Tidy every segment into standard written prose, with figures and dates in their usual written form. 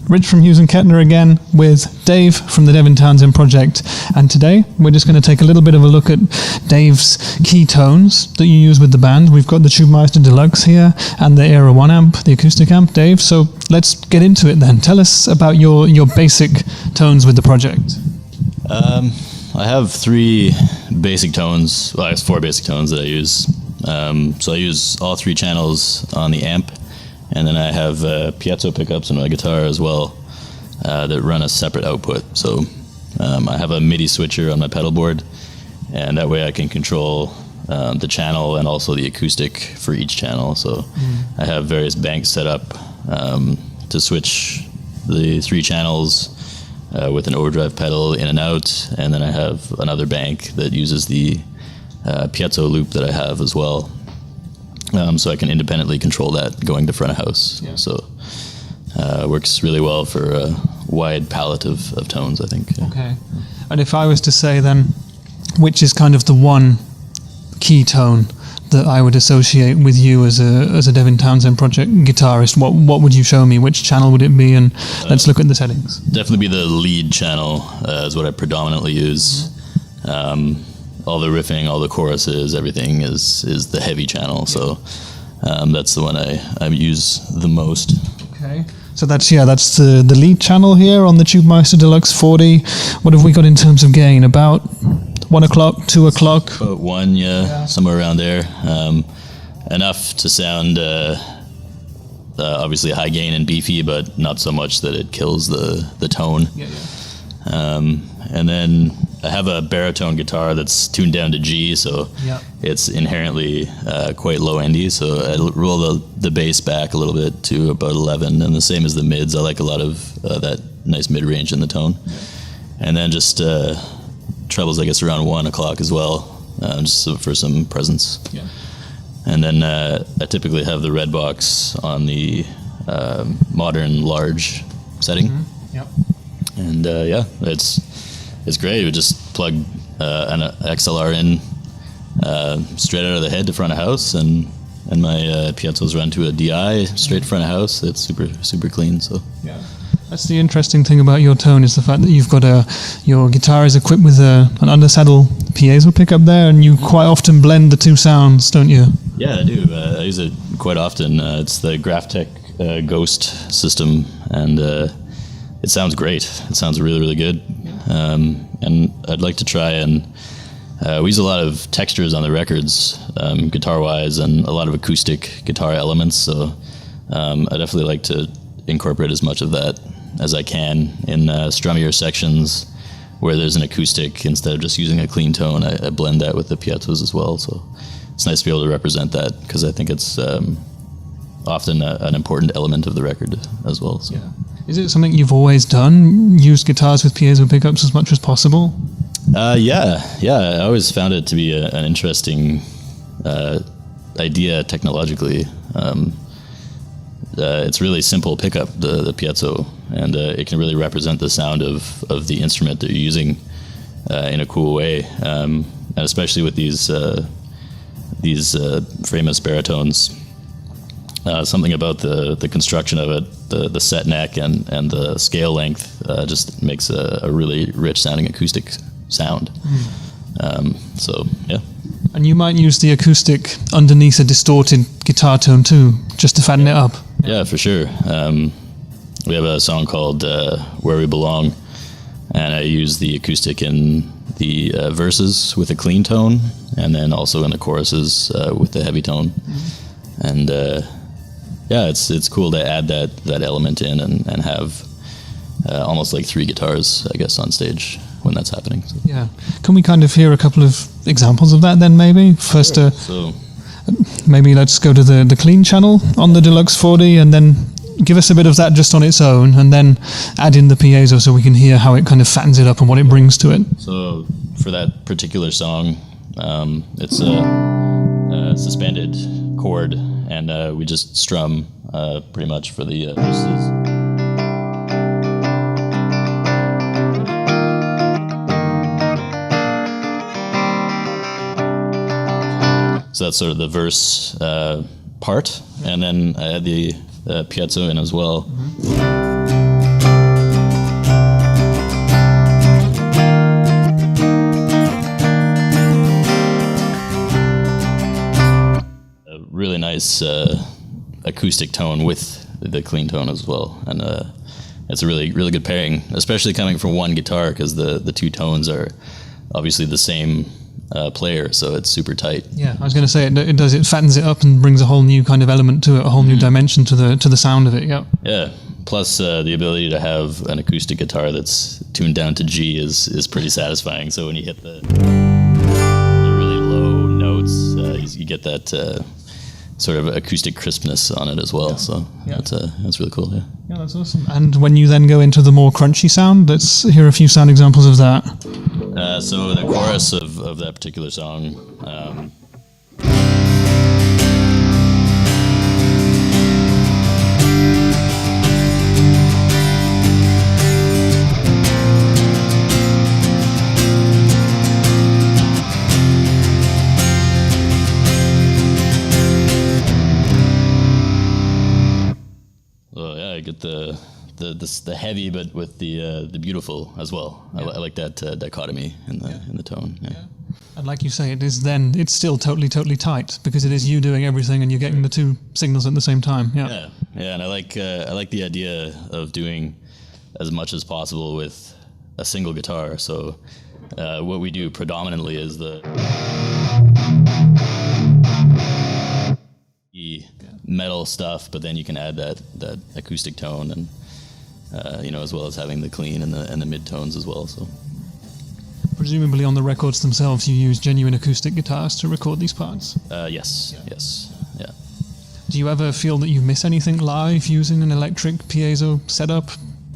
Rich from Hughes Kettner again with Dave from the Devin Townsend Project. And today we're just going to take a little bit of a look at Dave's key tones that you use with the band. We've got the Tubemeister Deluxe here and the Era 1 amp, the acoustic amp. Dave, so let's get into it then. Tell us about your basic tones with the project. I have three basic tones, well I guess four basic tones that I use. So I use all three channels on the amp. And then I have piezo pickups on my guitar as well that run a separate output. So I have a MIDI switcher on my pedal board, and that way I can control the channel and also the acoustic for each channel. So I have various banks set up to switch the three channels with an overdrive pedal in and out, and then I have another bank that uses the piezo loop that I have as well. So I can independently control that going to front of house. Yeah. So it works really well for a wide palette of tones, I think. Yeah. Okay. And if I was to say then, which is kind of the one key tone that I would associate with you as a Devin Townsend Project guitarist, what would you show me? Which channel would it be? And let's look at the settings. Definitely be the lead channel is what I predominantly use. All the riffing, all the choruses, everything is the heavy channel. So that's the one I use the most. Okay. So that's the lead channel here on the Tubemeister Deluxe 40. What have we got in terms of gain? About 1 o'clock, 2 o'clock? About 1, yeah, somewhere around there. Enough to sound obviously high gain and beefy, but not so much that it kills the tone. Yeah. And then I have a baritone guitar that's tuned down to G, so it's inherently quite low endy. So I roll the bass back a little bit to about 11, and the same as the mids. I like a lot of that nice mid range in the tone, and then just trebles, I guess, around 1 o'clock as well, just for some presence. Yeah. And then I typically have the red box on the modern large setting. Mm-hmm. Yep. And it's great. We just plug an XLR in straight out of the head to front of house, and my piezos run to a DI straight to front of house. It's super clean. So yeah, that's the interesting thing about your tone is the fact that you've got your guitar is equipped with an undersaddle piezo pickup there, and you quite often blend the two sounds, don't you? Yeah, I do. I use it quite often. It's the Graphtec Ghost system, and it sounds great. It sounds really, really good. And I'd like to try and we use a lot of textures on the records, guitar-wise, and a lot of acoustic guitar elements. So I definitely like to incorporate as much of that as I can in strummier sections where there's an acoustic. Instead of just using a clean tone, I blend that with the piezos as well. So it's nice to be able to represent that, because I think it's often an important element of the record as well. So. Yeah. Is it something you've always done, use guitars with piezo pickups as much as possible? Yeah. I always found it to be an interesting idea technologically. It's really simple pickup, the piezo, and it can really represent the sound of the instrument that you're using in a cool way, and especially with these famous baritones. Something about the construction of it, the set neck and the scale length just makes a really rich sounding acoustic sound. So yeah. And you might use the acoustic underneath a distorted guitar tone too, just to fatten it up. Yeah, for sure. We have a song called Where We Belong, and I use the acoustic in the verses with a clean tone, and then also in the choruses with the heavy tone. And yeah, it's cool to add that element in and have almost like three guitars, I guess, on stage when that's happening. So. Yeah. Can we kind of hear a couple of examples of that then, maybe? First, sure. So maybe let's go to the clean channel on the Deluxe 40, and then give us a bit of that just on its own, and then add in the piezo so we can hear how it kind of fattens it up and what it brings to it. So for that particular song, it's a suspended chord, and we just strum pretty much for the verses. So that's sort of the verse part, and then I add the piezo in as well. Mm-hmm. nice acoustic tone with the clean tone as well, and it's a really good pairing, especially coming from one guitar, because the two tones are obviously the same player, so it's super tight. Yeah, I was going to say it fattens it up and brings a whole new kind of element to it, a whole new dimension to the sound of it. Yeah. Yeah. Plus, the ability to have an acoustic guitar that's tuned down to G is pretty satisfying. So when you hit the really low notes, you get that sort of acoustic crispness on it as well. So that's really cool. Yeah. Yeah, that's awesome. And when you then go into the more crunchy sound, let's hear a few sound examples of that. So the chorus of that particular song. I get the heavy, but with the beautiful as well. Yeah. I like that dichotomy in the tone. Yeah. And like you say, it's still totally tight, because it is you doing everything and you're getting the two signals at the same time. Yeah. And I like the idea of doing as much as possible with a single guitar. So what we do predominantly is the metal stuff, but then you can add that acoustic tone, and as well as having the clean and the mid tones as well. So presumably on the records themselves, you use genuine acoustic guitars to record these parts. Yes. Yeah. Do you ever feel that you miss anything live using an electric piezo setup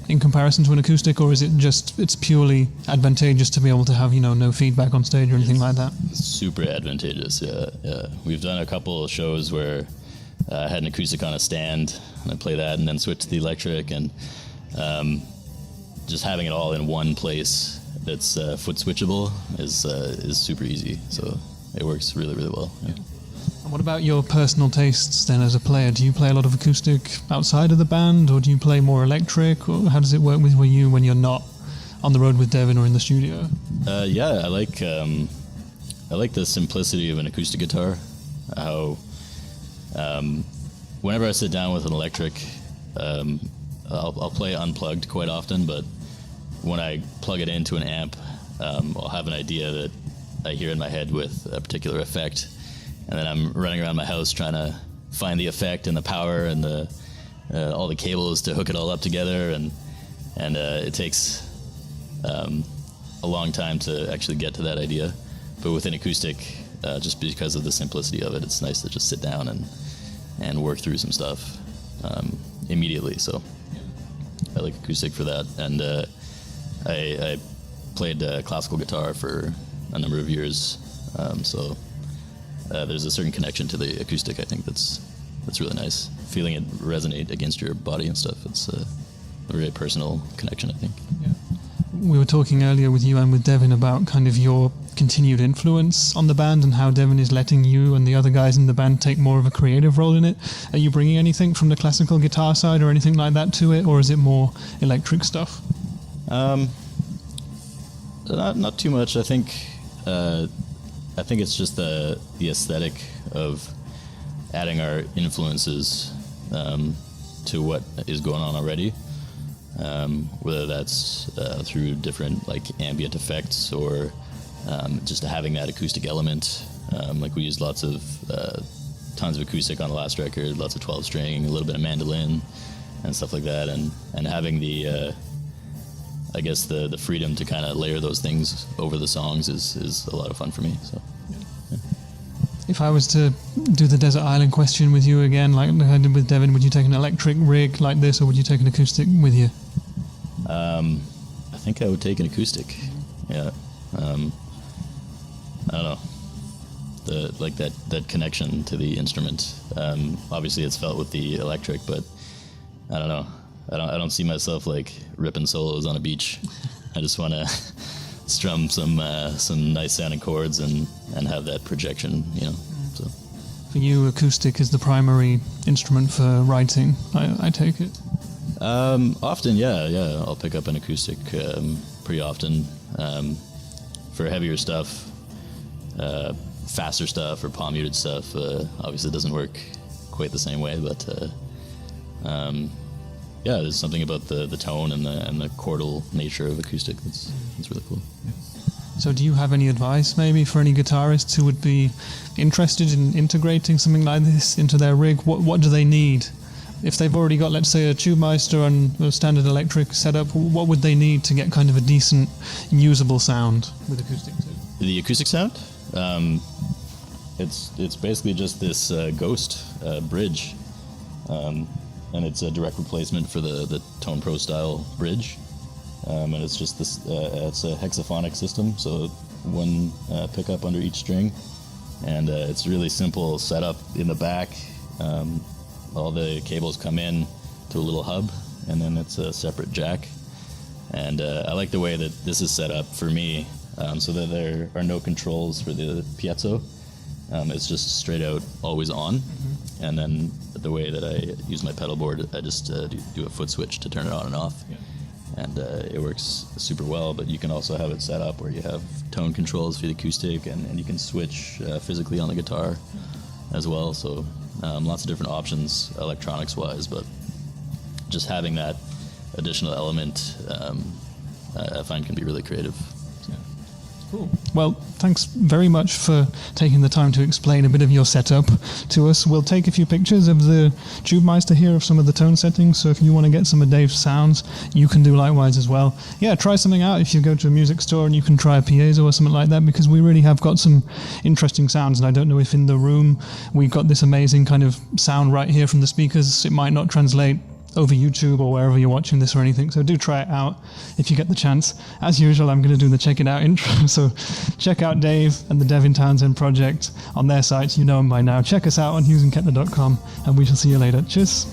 in comparison to an acoustic, or is it's purely advantageous to be able to have no feedback on stage or anything like that? Super advantageous. Yeah. We've done a couple of shows where I had an acoustic on a stand, and I play that, and then switch to the electric, and just having it all in one place that's foot switchable is super easy. So it works really well. Yeah. And what about your personal tastes then as a player? Do you play a lot of acoustic outside of the band, or do you play more electric, or how does it work with you when you're not on the road with Devin or in the studio? I like the simplicity of an acoustic guitar. How whenever I sit down with an electric, I'll play unplugged quite often, but when I plug it into an amp, I'll have an idea that I hear in my head with a particular effect, and then I'm running around my house trying to find the effect and the power and all the cables to hook it all up together, and it takes a long time to actually get to that idea. But with an acoustic, just because of the simplicity of it, it's nice to just sit down and work through some stuff immediately. So I like acoustic for that. And I played classical guitar for a number of years, so there's a certain connection to the acoustic, I think, that's really nice. Feeling it resonate against your body and stuff, it's a very personal connection, I think. Yeah. We were talking earlier with you and with Devin about kind of your continued influence on the band, and how Devin is letting you and the other guys in the band take more of a creative role in it. Are you bringing anything from the classical guitar side or anything like that to it, or is it more electric stuff? Not too much. I think it's just the aesthetic of adding our influences to what is going on already. Whether that's through different like ambient effects, or just having that acoustic element. Like we used tons of acoustic on the last record, lots of 12 string, a little bit of mandolin and stuff like that, and having the I guess the freedom to kind of layer those things over the songs is a lot of fun for me. So. Yeah. If I was to do the Desert Island question with you again, like I did with Devin, would you take an electric rig like this, or would you take an acoustic with you? I think I would take an acoustic. Yeah. I don't know. That connection to the instrument. Obviously, it's felt with the electric, but I don't know. I don't see myself like ripping solos on a beach. I just want to strum some nice sounding chords and have that projection, So for you, acoustic is the primary instrument for writing, I take it. Often, yeah. I'll pick up an acoustic pretty often for heavier stuff, faster stuff, or palm muted stuff. Obviously, it doesn't work quite the same way, but yeah, there's something about the tone and the chordal nature of acoustic that's really cool. So do you have any advice maybe for any guitarists who would be interested in integrating something like this into their rig? What do they need? If they've already got, let's say, a TubeMeister and a standard electric setup, what would they need to get kind of a decent, usable sound with acoustic too? The acoustic sound? It's basically just this Ghost bridge, and it's a direct replacement for the Tone Pro style bridge. And it's just this, it's a hexaphonic system, so one pickup under each string, and it's really simple setup in the back. All the cables come in to a little hub, and then it's a separate jack. And I like the way that this is set up for me, so that there are no controls for the piezo. It's just straight out always on. Mm-hmm. And then the way that I use my pedal board, I just do a foot switch to turn it on and off. Yeah. And it works super well, but you can also have it set up where you have tone controls for the acoustic, and you can switch physically on the guitar as well. So lots of different options electronics-wise, but just having that additional element I find can be really creative. Cool. Well, thanks very much for taking the time to explain a bit of your setup to us. We'll take a few pictures of the TubeMeister here of some of the tone settings, so if you want to get some of Dave's sounds, you can do likewise as well. Yeah, try something out if you go to a music store and you can try a piezo or something like that, because we really have got some interesting sounds, and I don't know if in the room we've got this amazing kind of sound right here from the speakers. It might not translate over YouTube or wherever you're watching this or anything, so do try it out if you get the chance. As usual, I'm going to do the check it out intro, so check out Dave and the Devin Townsend Project on their sites. You know them by now. Check us out on hughesandkettner.com, and we shall see you later. Cheers.